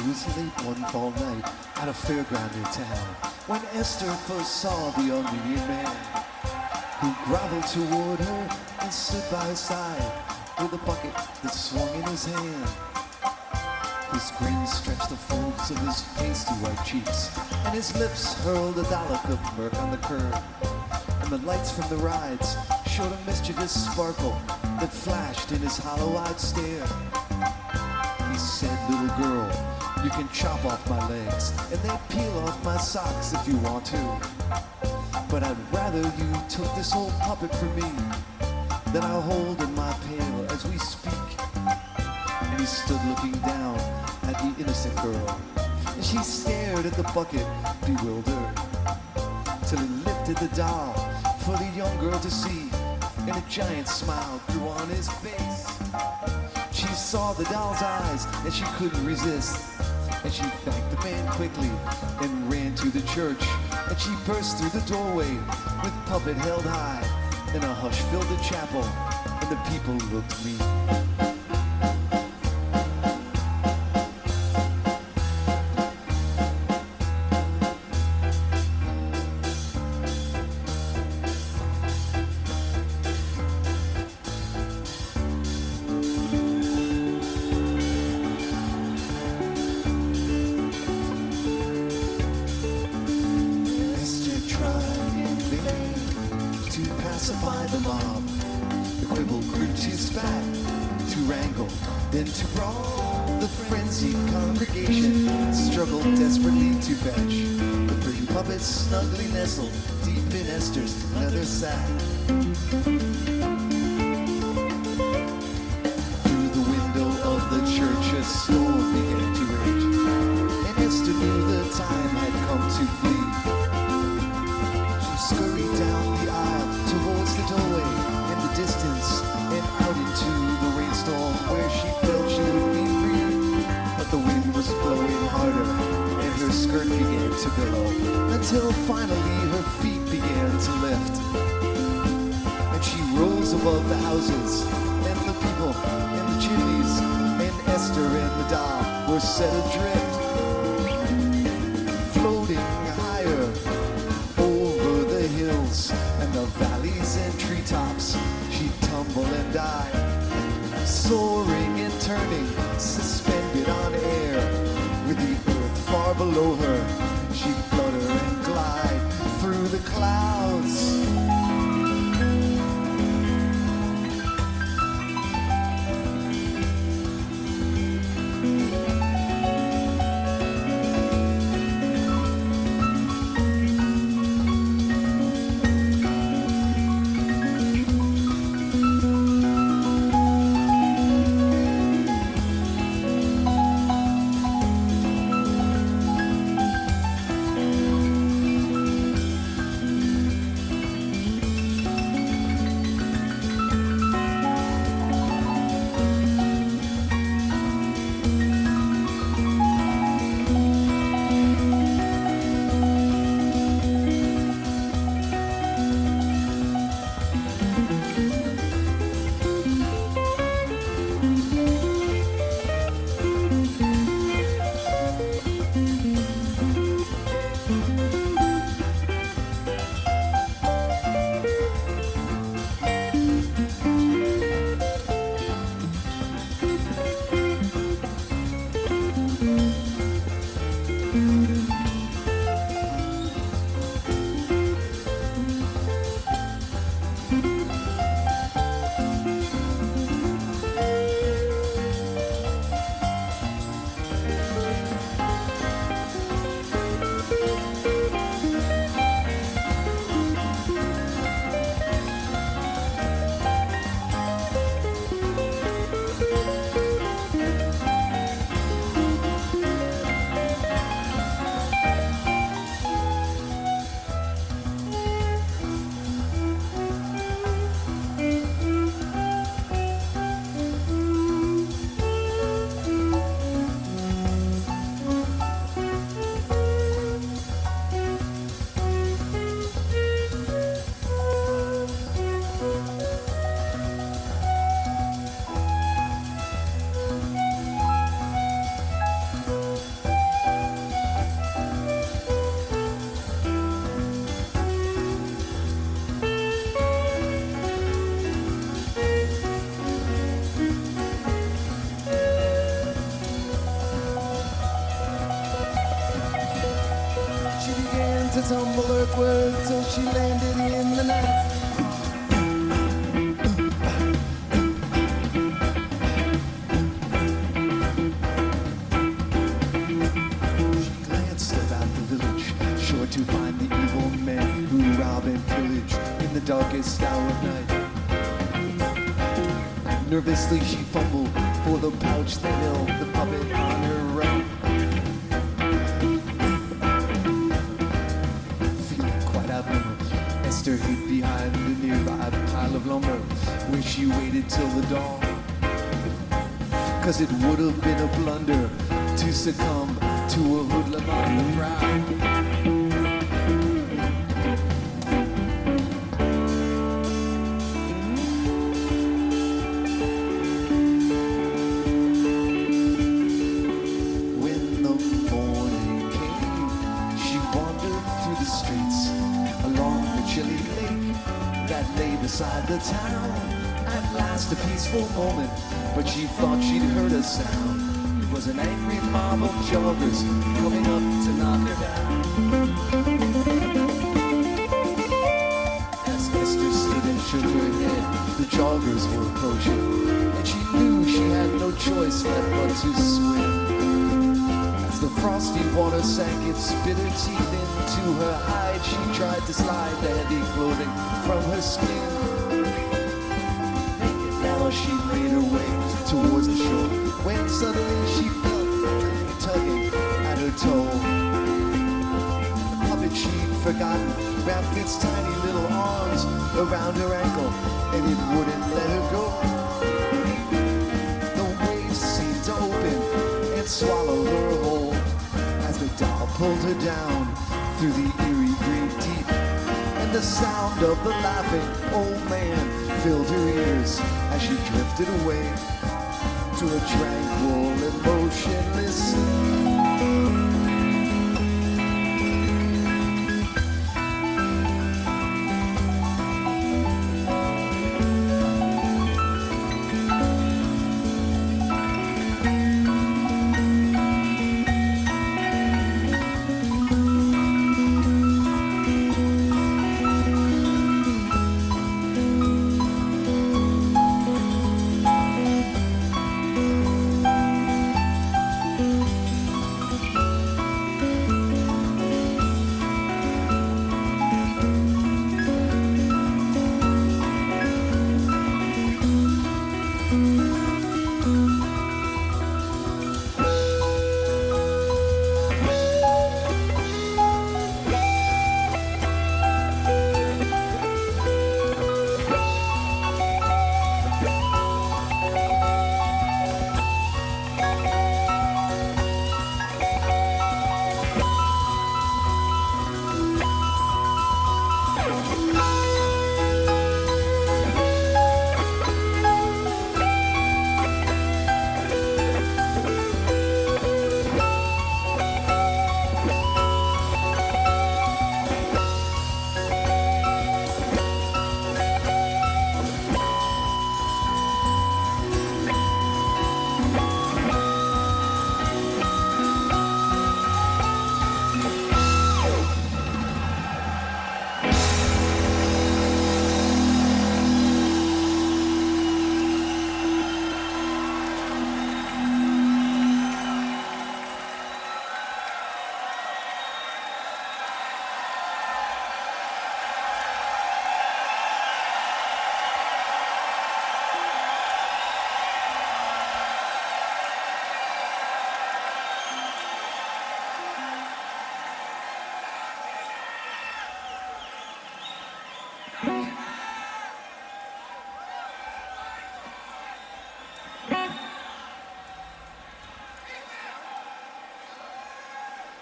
was late one fall night at a fairground in town when Esther first saw the Armenian man who groveled toward her and stood by her side with a bucket that swung in his hand. His grin stretched the folds of his pasty white cheeks, and his lips hurled a delicate mirk on the curb. And the lights from the rides showed a mischievous sparkle that flashed in his hollow-eyed stare. He said, "Little girl, you can chop off my legs, and then peel off my socks if you want to. But I'd rather you took this old puppet from me that I'll hold in my pail as we speak." And he stood looking down at the innocent girl, and she stared at the bucket, bewildered, till he lifted the doll for the young girl to see, and a giant smile grew on his face. She saw the doll's eyes, and she couldn't resist, and she thanked the man quickly and ran to the church, and she burst through the doorway with puppet held high, and a hush filled the chapel, and the people looked mean. Pacify the mob, the quibble grew to spat, to wrangle, then to brawl. The frenzied congregation struggled desperately to fetch the pretty puppets snugly nestled deep in Esther's leather sack. Through the window of the church a storm began to rage, and Esther knew the time had come to flee. She scurried down the aisle towards the doorway in the distance and out into the rainstorm where she felt she would be free. But the wind was blowing harder and her skirt began to billow until finally her feet began to lift. And she rose above the houses and the people and the chimneys, and Esther and the doll were set adrift, floating higher over the hills and the valleys and treetops. She'd tumble and die, soaring and turning, suspended on air, with the earth far below her. She'd flutter and glide through the clouds. to tumble earthward till she landed in the night. To find the evil men who rob and pillage in the darkest hour of night. Nervously she fumbled for the pouch that held the puppet on her right. Feeling quite outnumbered, Esther hid behind a nearby pile of lumber, where she waited till the dawn. 'Cause it would have been a blunder to succumb to a hoodlum on the prowl. Beside the town, at last a peaceful moment, but she thought she'd heard a sound. It was an angry mob of joggers coming up to knock her down. As Esther stood and shook her head, the joggers were approaching, and she knew she had no choice left but to swim. As the frosty water sank its bitter teeth into her hide, she tried to slide the heavy clothing from her skin. She made her way towards the shore, when suddenly she felt tugging at her toe. The puppet she'd forgotten wrapped its tiny little arms around her ankle, and it wouldn't let her go. The waves seemed to open and swallow her whole, as the doll pulled her down through the eerie green deep, and the sound of the laughing old man filled her ears as she drifted away to a tranquil and motionless sleep.